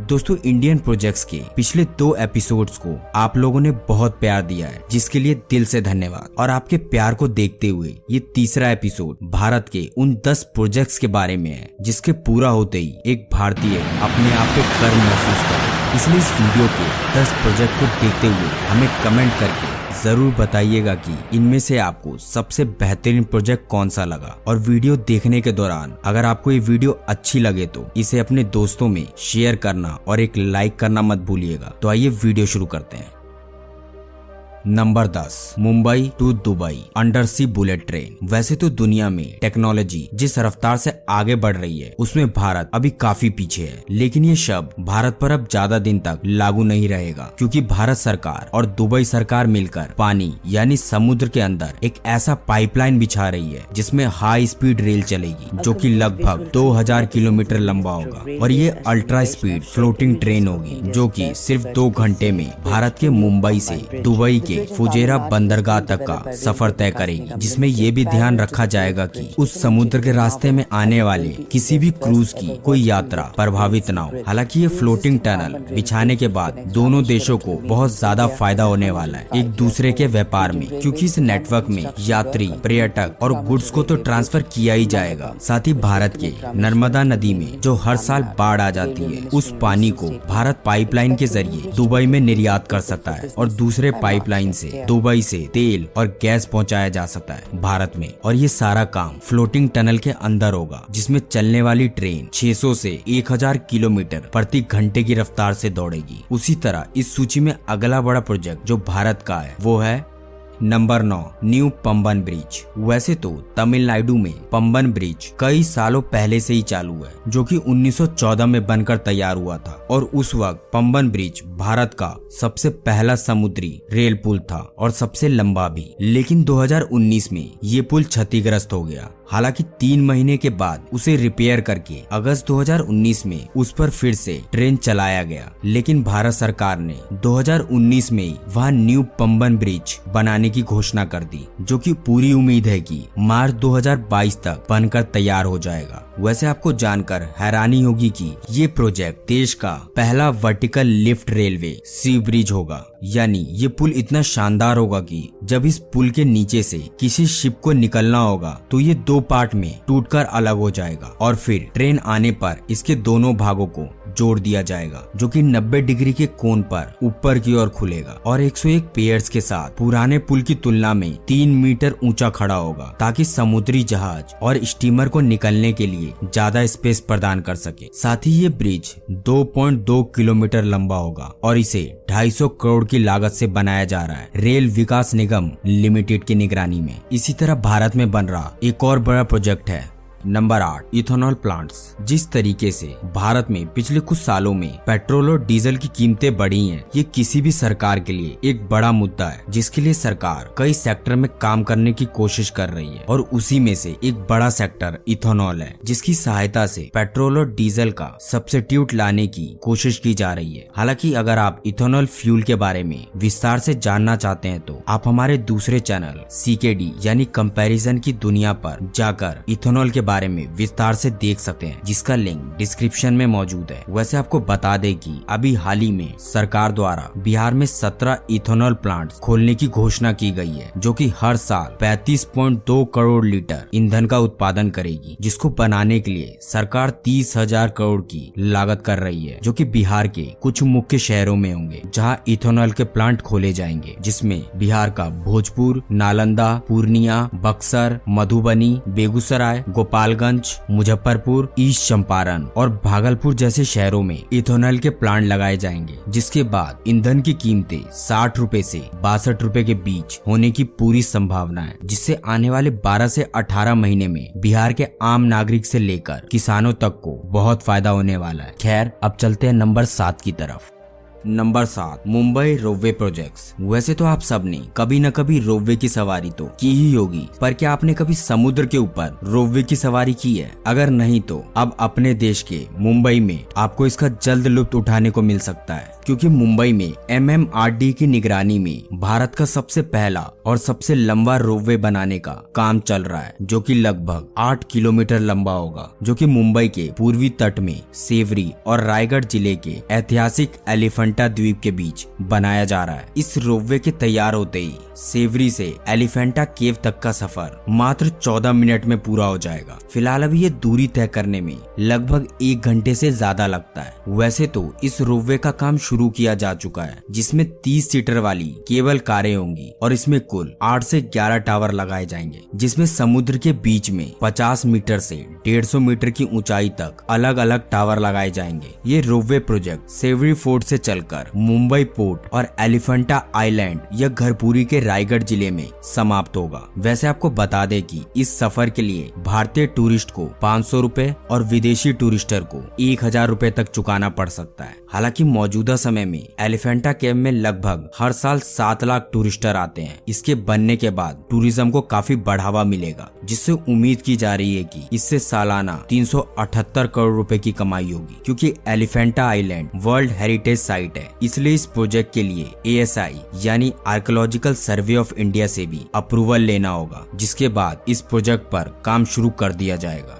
दोस्तों Indian projects के पिछले 2 एपिसोड्स को आप लोगों ने बहुत प्यार दिया है, जिसके लिए दिल से धन्यवाद। और आपके प्यार को देखते हुए ये तीसरा एपिसोड भारत के उन 10 प्रोजेक्ट्स के बारे में है, जिसके पूरा होते ही एक भारतीय अपने आप पे गर्व महसूस करे। इसलिए इस वीडियो के 10 प्रोजेक्ट को देखते हुए हमें कमेंट करके जरूर बताइएगा कि इनमें से आपको सबसे बेहतरीन प्रोजेक्ट कौन सा लगा। और वीडियो देखने के दौरान अगर आपको ये वीडियो अच्छी लगे तो इसे अपने दोस्तों में शेयर करना और एक लाइक करना मत भूलिएगा। तो आइए वीडियो शुरू करते हैं। Number 10, Mumbai to Dubai under sea bullet train. वैसे तो दुनिया में टेक्नोलॉजी जिस रफ्तार से आगे बढ़ रही है उसमें भारत अभी काफी पीछे है, लेकिन ये शब्द भारत पर अब ज्यादा दिन तक लागू नहीं रहेगा, क्योंकि भारत सरकार और दुबई सरकार मिलकर पानी यानी समुद्र के अंदर एक ऐसा पाइपलाइन बिछा रही है जिसमें हाई स्पीड रेल चलेगी, जो कि लगभग 2000 किलोमीटर लंबा होगा। और ये अल्ट्रा स्पीड फ्लोटिंग ट्रेन होगी, जो कि सिर्फ 2 घंटे में भारत के मुंबई से दुबई के फुजेरा बंदरगाह तक का सफर तय करेगी, जिसमें ये भी ध्यान रखा जाएगा कि उस समुद्र के रास्ते में आने वाले किसी भी क्रूज की कोई यात्रा प्रभावित न हो। हालांकि ये फ्लोटिंग टनल बिछाने के बाद दोनों देशों को बहुत ज्यादा फायदा होने वाला है एक दूसरे के व्यापार में, क्योंकि इस नेटवर्क में यात्री, पर्यटक और गुड्स को तो ट्रांसफर किया ही जाएगा। साथ ही भारत के नर्मदा नदी में जो हर साल बाढ़ आ जाती है, उस पानी को भारत पाइपलाइन के जरिए दुबई में निर्यात कर सकता है और दूसरे पाइपलाइन से दुबई से तेल और गैस पहुंचाया जा सकता है भारत में। और ये सारा काम फ्लोटिंग टनल के अंदर होगा, जिसमें चलने वाली ट्रेन 600 से 1000 किलोमीटर प्रति घंटे की रफ्तार से दौड़ेगी। उसी तरह इस सूची में अगला बड़ा प्रोजेक्ट जो भारत का है वो है नंबर 9, न्यू पंबन ब्रिज। वैसे तो तमिलनाडु में पंबन ब्रिज कई सालों पहले से ही चालू है, जो कि 1914 में बनकर तैयार हुआ था। और उस वक्त पंबन ब्रिज भारत का सबसे पहला समुद्री रेल पुल था और सबसे लंबा भी। लेकिन 2019 में ये पुल क्षतिग्रस्त हो गया। हालांकि 3 महीने के बाद उसे रिपेयर करके अगस्त 2019 में उस पर फिर से ट्रेन चलाया गया। लेकिन भारत सरकार ने 2019 में ही वहां न्यू पंबन ब्रिज बनाने की घोषणा कर दी, जो कि पूरी उम्मीद है कि मार्च 2022 तक बनकर तैयार हो जाएगा। वैसे आपको जानकर हैरानी होगी कि ये प्रोजेक्ट देश का पहला वर्टिकल लिफ्ट रेलवे सी ब्रिज होगा। यानी ये पुल इतना शानदार होगा कि जब इस पुल के नीचे से किसी शिप को निकलना होगा तो ये 2 पार्ट में टूटकर अलग हो जाएगा और फिर ट्रेन आने पर इसके दोनों भागों को जोड़ दिया जाएगा, जो कि 90 डिग्री के कोण पर ऊपर की ओर खुलेगा और 101 पियर्स के साथ पुराने पुल की तुलना में 3 मीटर ऊंचा खड़ा होगा, ताकि समुद्री जहाज और स्टीमर को निकलने के लिए ज्यादा स्पेस प्रदान कर सके। साथ ही ये ब्रिज 2.2 किलोमीटर लंबा होगा और इसे 250 करोड़ की लागत से बनाया जा रहा है, रेल विकास निगम लिमिटेड की निगरानी में। इसी तरह भारत में बन रहा एक और बड़ा प्रोजेक्ट है नंबर 8, इथेनॉल प्लांट्स। जिस तरीके से भारत में पिछले कुछ सालों में पेट्रोल और डीजल की कीमतें बढ़ी हैं, ये किसी भी सरकार के लिए एक बड़ा मुद्दा है, जिसके लिए सरकार कई सेक्टर में काम करने की कोशिश कर रही है। और उसी में से एक बड़ा सेक्टर इथेनॉल है, जिसकी सहायता से पेट्रोल और डीजल का सब्स्टिट्यूट लाने की कोशिश की जा रही है। हालांकि अगर आप इथेनॉल फ्यूल के बारे में विस्तार से जानना चाहते हैं तो आप हमारे दूसरे चैनल CKD यानी कंपैरिजन की दुनिया पर जाकर इथेनॉल के बारे में विस्तार से देख सकते हैं, जिसका लिंक डिस्क्रिप्शन में मौजूद है। वैसे आपको बता दें कि अभी हाल ही में सरकार द्वारा बिहार में 17 इथेनॉल प्लांट खोलने की घोषणा की गई है, जो कि हर साल 35.2 करोड़ लीटर ईंधन का उत्पादन करेगी, जिसको बनाने के लिए सरकार 30,000 करोड़ की लागत कर रही है, जो कि बिहार के कुछ मुख्य शहरों में होंगे जहां इथेनॉल के प्लांट खोले जाएंगे, जिसमें बिहार का भोजपुर, नालंदा, पूर्णिया, बक्सर, मधुबनी, बेगूसराय, गोपालगंज, मुजफ्फरपुर, ईस्ट चंपारण और भागलपुर जैसे शहरों में इथेनॉल के प्लांट लगाए जाएंगे, जिसके बाद ईंधन की कीमतें 60 रुपए से 62 रुपए के बीच होने की पूरी संभावना है, जिससे आने वाले 12 से 18 महीने में बिहार के आम नागरिक से लेकर किसानों तक को बहुत फायदा होने वाला है। खैर अब चलते हैं नंबर 7 की तरफ। Number 7, Mumbai ropeway projects. वैसे तो आप सब ने कभी न कभी रोपवे की सवारी तो की ही होगी, पर क्या आपने कभी समुद्र के ऊपर रोपवे की सवारी की है? अगर नहीं तो अब अपने देश के मुंबई में आपको इसका जल्द लुत्फ उठाने को मिल सकता है, क्योंकि मुंबई में MMRD की निगरानी में भारत का सबसे पहला और सबसे लंबा रोपवे बनाने का काम चल रहा है, जो कि लगभग 8 किलोमीटर लंबा होगा, जो कि मुंबई के पूर्वी तट में सेवरी और रायगढ़ जिले के ऐतिहासिक एलिफेंटा द्वीप के बीच बनाया जा रहा है। इस रोपवे के तैयार होते ही सेवरी से एलिफेंटा केव तक का सफर मात्र 14 मिनट में पूरा हो जाएगा। फिलहाल अभी ये दूरी तय करने में लगभग 1 घंटे से ज्यादा लगता है। वैसे तो इस रोपवे का काम शुरू किया जा चुका है, जिसमें 30 सीटर वाली केबल कारें होंगी और इसमें कुल 8 से 11 टावर लगाए जाएंगे, जिसमें समुद्र के बीच में 50 मीटर से 150 मीटर की ऊंचाई तक अलग अलग टावर लगाए जाएंगे। ये रोपवे प्रोजेक्ट सेवरी फोर्ट से चलकर मुंबई पोर्ट और एलिफेंटा आइलैंड या घरपूरी के रायगढ़ जिले में समाप्त होगा। वैसे आपको बता दें कि इस सफर के लिए भारतीय टूरिस्ट को 500 रुपए और विदेशी टूरिस्टर को 1000 रुपए तक चुकाना पड़ सकता है। हालांकि मौजूदा समय में एलिफेंटा केव में लगभग हर साल 7 लाख टूरिस्टर आते हैं। इसके बनने के बाद टूरिज्म को काफी बढ़ावा मिलेगा, जिससे उम्मीद की जा रही है कि इससे सालाना 378 करोड़ रुपए की कमाई होगी। क्योंकि Elephanta island world heritage site है, इसलिए इस प्रोजेक्ट के लिए ASI यानी आर्कियोलॉजिकल सर्वे ऑफ इंडिया से भी अप्रूवल लेना होगा, जिसके बाद इस प्रोजेक्ट पर काम शुरू कर दिया जाएगा।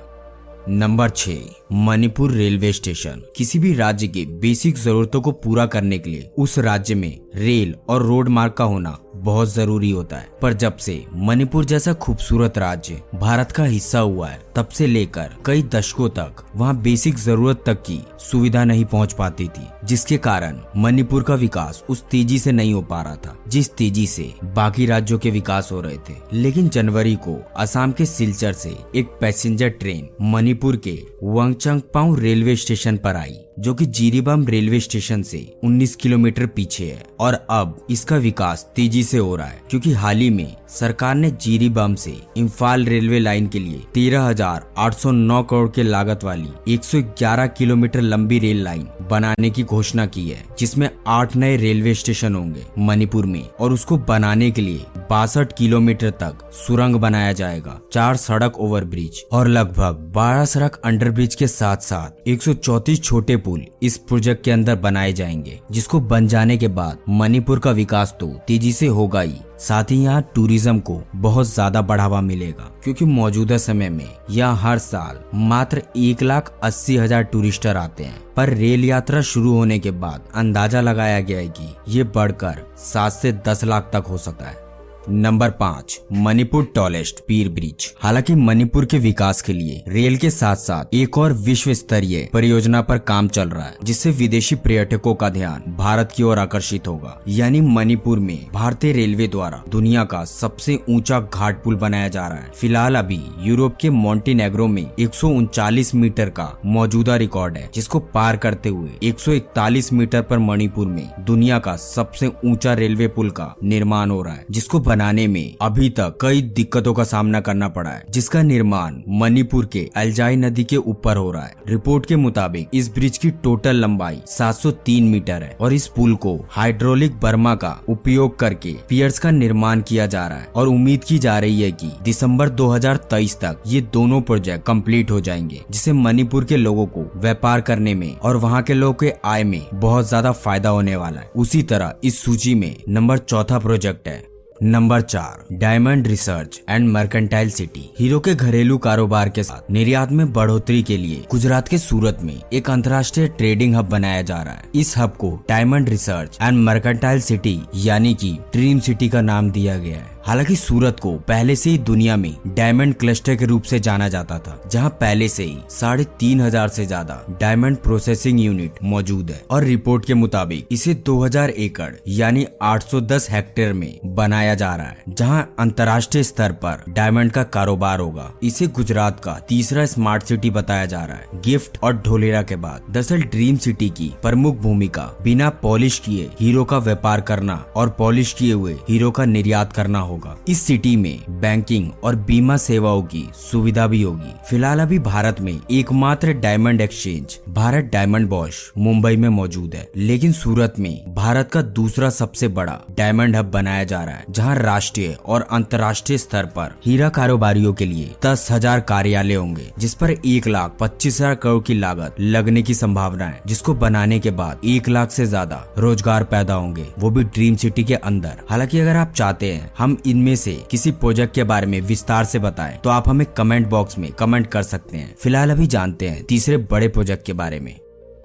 Number 6, Manipur railway station. किसी भी राज्य के बेसिक जरूरतों को पूरा करने के लिए उस राज्य में रेल और रोड मार्ग का होना बहुत जरूरी होता है। पर जब से मणिपुर जैसा खूबसूरत राज्य भारत का हिस्सा हुआ है, तब से लेकर कई दशकों तक वहाँ बेसिक जरूरत तक की सुविधा नहीं पहुँच पाती थी, जिसके कारण मणिपुर का विकास उस तेजी से नहीं हो पा रहा था जिस तेजी से बाकी राज्यों के विकास हो रहे थे। लेकिन जनवरी को असम के सिलचर से एक पैसेंजर ट्रेन मणिपुर के वंगचंगपाऊ रेलवे स्टेशन पर आई, जो कि जिरीबाम रेलवे स्टेशन से 19 किलोमीटर पीछे है। और अब इसका विकास तेजी से हो रहा है, क्योंकि हाल ही में सरकार ने जिरीबाम से इम्फाल रेलवे लाइन के लिए 13,809 करोड़ के लागत वाली 111 किलोमीटर लंबी रेल लाइन बनाने की घोषणा की है, जिसमें 8 नए रेलवे स्टेशन होंगे मणिपुर में। और उसको बनाने के लिए 62 किलोमीटर तक सुरंग बनाया जाएगा, 4 सड़क ओवरब्रिज और लगभग 12 सड़क अंडरब्रिज के साथ साथ 134 छोटे पुल इस प्रोजेक्ट के अंदर बनाए जाएंगे, जिसको बन जाने के बाद मणिपुर का विकास तो तेजी से होगा ही, साथ ही यहाँ टूरिज्म को बहुत ज्यादा बढ़ावा मिलेगा। क्योंकि मौजूदा समय में यहाँ हर साल मात्र 1,80,000 टूरिस्टर आते हैं, पर रेल यात्रा शुरू होने के बाद अंदाजा लगाया गया है कि ये बढ़कर 7 से 10 लाख तक हो सकता है। नंबर 5, मणिपुर टॉलेस्ट पीर ब्रिज। हालांकि मणिपुर के विकास के लिए रेल के साथ साथ एक और विश्व स्तरीय परियोजना पर काम चल रहा है, जिससे विदेशी पर्यटकों का ध्यान भारत की ओर आकर्षित होगा। यानी मणिपुर में भारतीय रेलवे द्वारा दुनिया का सबसे ऊंचा घाट पुल बनाया जा रहा है। फिलहाल अभी यूरोप के मोंटेनेग्रो में 139 मीटर का मौजूदा रिकॉर्ड है, जिसको पार करते हुए 141 मीटर पर मणिपुर में दुनिया का सबसे ऊंचा रेलवे पुल का निर्माण हो रहा है, जिसको बनाने में अभी तक कई दिक्कतों का सामना करना पड़ा है, जिसका निर्माण मणिपुर के अल्जाई नदी के ऊपर हो रहा है। रिपोर्ट के मुताबिक इस ब्रिज की टोटल लंबाई 703 मीटर है और इस पुल को हाइड्रोलिक बर्मा का उपयोग करके पियर्स का निर्माण किया जा रहा है। और उम्मीद की जा रही है कि दिसंबर 2023 तक ये दोनों प्रोजेक्ट कंप्लीट हो जाएंगे, जिससे मणिपुर के लोगों को व्यापार करने में और वहाँ के लोगों के आय में बहुत ज्यादा फायदा होने वाला है। उसी तरह इस सूची में नंबर 4 प्रोजेक्ट है। Number 4, diamond research and mercantile city. Hero के घरेलू कारोबार के साथ निर्यात में बढ़ोतरी के लिए गुजरात के सूरत में एक अंतर्राष्ट्रीय ट्रेडिंग हब बनाया जा रहा है। इस हब को diamond research and mercantile city यानी कि ड्रीम सिटी का नाम दिया गया है। हालांकि सूरत को पहले से ही दुनिया में डायमंड क्लस्टर के रूप से जाना जाता था, जहां पहले से ही 3,500 से ज्यादा डायमंड प्रोसेसिंग यूनिट मौजूद है। और रिपोर्ट के मुताबिक इसे 2000 एकड़ यानी 810 हेक्टेयर में बनाया जा रहा है, जहां अंतर्राष्ट्रीय स्तर पर डायमंड का कारोबार होगा। इसे गुजरात का तीसरा स्मार्ट सिटी बताया जा रहा है, गिफ्ट और ढोलेरा के बाद। दरअसल ड्रीम सिटी की प्रमुख भूमिका बिना पॉलिश किए हीरो का व्यापार करना और पॉलिश किए हुए हीरो का निर्यात करना होगा। इस सिटी में बैंकिंग और बीमा सेवाओं की सुविधा भी होगी। फिलहाल अभी भारत में एकमात्र diamond exchange Bharat diamond Bosch Mumbai में मौजूद है, लेकिन सूरत में भारत का दूसरा सबसे बड़ा डायमंड हब बनाया जा रहा है, जहां राष्ट्रीय और अंतर्राष्ट्रीय स्तर पर हीरा कारोबारियों के लिए 10,000 कार्यालय होंगे, जिस पर 1,25,000 करोड़ की लागत लगने की संभावना है, जिसको बनाने के बाद 1 लाख से ज्यादा रोजगार पैदा होंगे, वो भी ड्रीम सिटी के अंदर। हालांकि अगर आप चाहते हैं हम इनमें से किसी प्रोजेक्ट के बारे में विस्तार से बताएं, तो आप हमें कमेंट बॉक्स में कमेंट कर सकते हैं। फिलहाल अभी जानते हैं तीसरे बड़े प्रोजेक्ट के बारे में।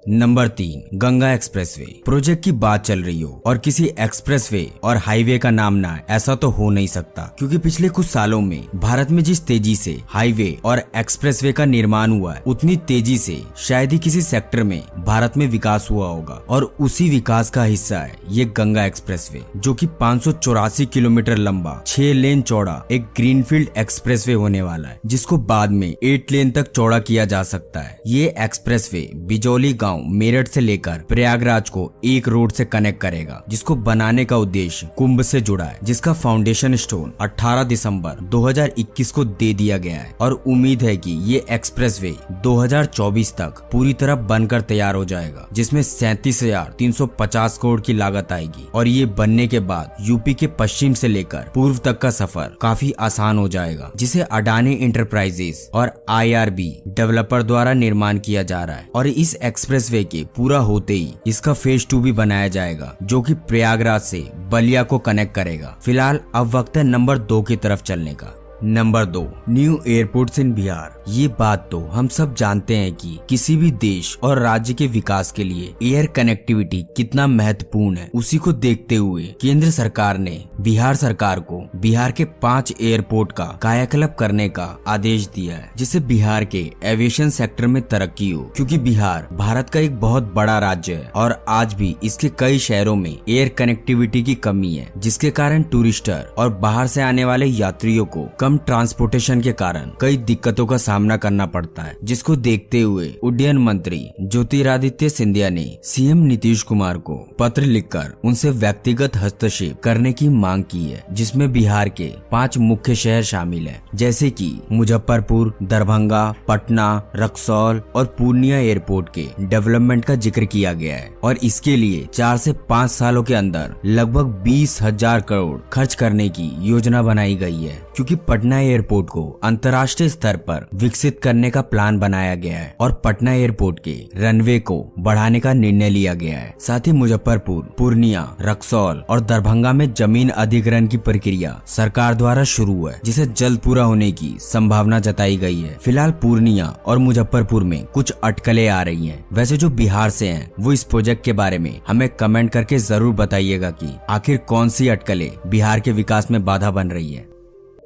Number 3, Ganga expressway. प्रोजेक्ट की बात चल रही हो और किसी एक्सप्रेसवे और हाईवे का नाम ना है, ऐसा तो हो नहीं सकता, क्योंकि पिछले कुछ सालों में भारत में जिस तेजी से हाईवे और एक्सप्रेसवे का निर्माण हुआ है, उतनी तेजी से शायद ही किसी सेक्टर में भारत में विकास हुआ होगा। और उसी विकास का हिस्सा है ये गंगा एक्सप्रेसवे, जो कि 584 किलोमीटर लंबा 6 लेन चौड़ा एक ग्रीनफील्ड एक्सप्रेसवे होने वाला है, जिसको बाद में 8 लेन तक चौड़ा किया जा सकता है। ये एक्सप्रेसवे बिजौली गांव मेरठ से लेकर प्रयागराज को एक रोड से कनेक्ट करेगा, जिसको बनाने का उद्देश्य कुंभ से जुड़ा है, जिसका फाउंडेशन स्टोन 18 दिसंबर 2021 को दे दिया गया है। और उम्मीद है कि ये एक्सप्रेसवे 2024 तक पूरी तरह बनकर तैयार हो जाएगा, जिसमें 37,350 करोड़ की लागत आएगी। और ये बनने के बाद यूपी के पश्चिम से लेकर पूर्व तक का सफर काफी आसान हो जाएगा, जिसे अडानी इंटरप्राइजेस और IRB डेवलपर द्वारा निर्माण किया जा रहा है। और इस एक्सप्रेसवे के पूरा होते ही इसका फेज 2 भी बनाया जाएगा, जो कि प्रयागराज से बलिया को कनेक्ट करेगा। फिलहाल अब वक्त है नंबर 2 की तरफ चलने का। नंबर 2, न्यू एयरपोर्ट्स इन बिहार। ये बात तो हम सब जानते हैं कि किसी भी देश और राज्य के विकास के लिए एयर कनेक्टिविटी कितना महत्वपूर्ण है। उसी को देखते हुए केंद्र सरकार ने बिहार सरकार को बिहार के 5 एयरपोर्ट का कायाकल्प करने का आदेश दिया है, जिससे बिहार के एविएशन सेक्टर में तरक्की हो। क्योंकि बिहार भारत का एक बहुत बड़ा राज्य है और आज भी इसके कई शहरों में एयर कनेक्टिविटी की कमी है, जिसके कारण टूरिस्टर और बाहर से आने वाले यात्रियों को कम ट्रांसपोर्टेशन के कारण कई दिक्कतों का सामना करना पड़ता है, जिसको देखते हुए उड्डयन मंत्री ज्योतिरादित्य सिंधिया ने सीएम नीतीश कुमार को पत्र लिखकर उनसे व्यक्तिगत हस्तक्षेप करने की मांग की है, जिसमें बिहार के 5 मुख्य शहर शामिल हैं, जैसे कि मुजफ्फरपुर, दरभंगा, पटना, रक्सौल और पूर्णिया एयरपोर्ट के डेवलपमेंट का जिक्र किया गया है। और इसके लिए 4 से 5 सालों के अंदर लगभग 20,000 करोड़ खर्च करने की योजना बनाई गई है, क्योंकि पटना एयरपोर्ट को अंतर्राष्ट्रीय स्तर पर विकसित करने का प्लान बनाया गया है और पटना एयरपोर्ट के रनवे को बढ़ाने का निर्णय लिया गया है। साथ ही मुजफ्फरपुर, पूर्णिया, रक्सौल और दरभंगा में जमीन अधिग्रहण की प्रक्रिया सरकार द्वारा शुरू है, जिसे जल्द पूरा होने की संभावना जताई गई है। फिलहाल पूर्णिया और मुजफ्फरपुर में कुछ अटकलें आ रही हैं। वैसे जो बिहार से हैं वो इस प्रोजेक्ट के बारे में हमें कमेंट करके जरूर बताइएगा कि आखिर कौन सी अटकलें बिहार के विकास में बाधा बन रही है।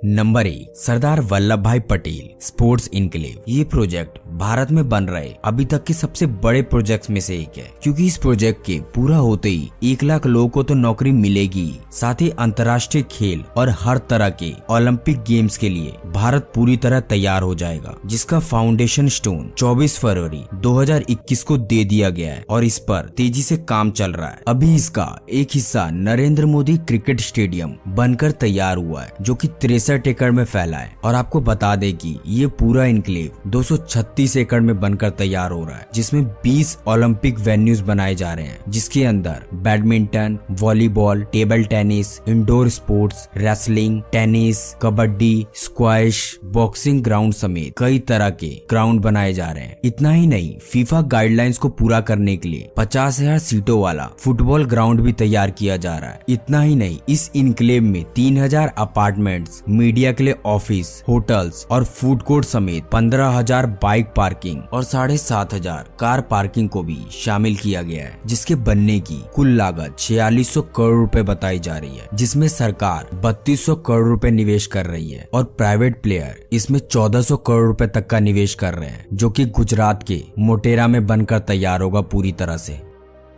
नंबर 1, सरदार वल्लभ भाई पटेल स्पोर्ट्स इनक्लेव। ये प्रोजेक्ट भारत में बन रहे अभी तक के सबसे बड़े प्रोजेक्ट्स में से एक है, क्योंकि इस प्रोजेक्ट के पूरा होते ही 1 लाख लोगों को तो नौकरी मिलेगी। साथ ही अंतर्राष्ट्रीय खेल और हर तरह के ओलंपिक गेम्स के लिए भारत पूरी तरह तैयार हो जाएगा, जिसका फाउंडेशन स्टोन 24 फरवरी 2021 को दे दिया गया है और इस पर तेजी से काम चल रहा है। अभी इसका एक हिस्सा नरेंद्र मोदी क्रिकेट स्टेडियम बनकर तैयार हुआ है, जो कि 63 एकड़ में फैला है। और आपको बता दें कि ये पूरा इनक्लेव 236 एकड़ में बनकर तैयार हो रहा है, जिसमें 20 ओलंपिक वेन्यूज बनाए जा रहे हैं, जिसके अंदर badminton, volleyball, table tennis, indoor sports, wrestling, tennis, kabaddi, squash, boxing ground समेत कई तरह के ग्राउंड बनाए जा रहे हैं। इतना ही नहीं, फीफा गाइडलाइंस को पूरा करने के लिए 50,000 सीटों वाला फुटबॉल ग्राउंड भी तैयार किया जा रहा है। इतना ही नहीं, इस इनक्लेव में 3,000 अपार्टमेंट्स, मीडिया के लिए ऑफिस, होटल्स और फूड कोर्ट समेत 15,000 बाइक पार्किंग और 7,500 कार पार्किंग को भी शामिल किया गया है, जिसके बनने की कुल लागत 4600 करोड़ रुपए बताई जा रही है, जिसमें सरकार 3200 करोड़ रुपए निवेश कर रही है और प्राइवेट प्लेयर इसमें 1400 करोड़ रुपए तक का निवेश कर रहे हैं, जो कि गुजरात के मोटेरा में बनकर तैयार होगा पूरी तरह से।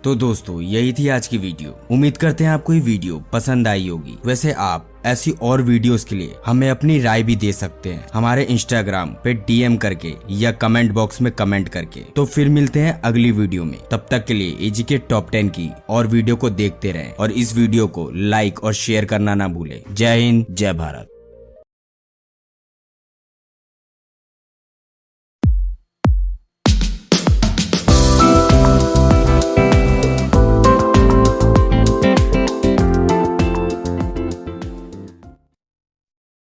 तो दोस्तों यही थी आज की वीडियो। उम्मीद करते हैं आपको ये वीडियो पसंद आई होगी। वैसे आप ऐसी और वीडियोस के लिए हमें अपनी राय भी दे सकते हैं हमारे इंस्टाग्राम पे DM करके या कमेंट बॉक्स में कमेंट करके। तो फिर मिलते हैं अगली वीडियो में। तब तक के लिए एजी के टॉप 10 की और वीडियो को देखते रहें और इस वीडियो को लाइक और शेयर करना ना भूलें। जय हिंद, जय भारत।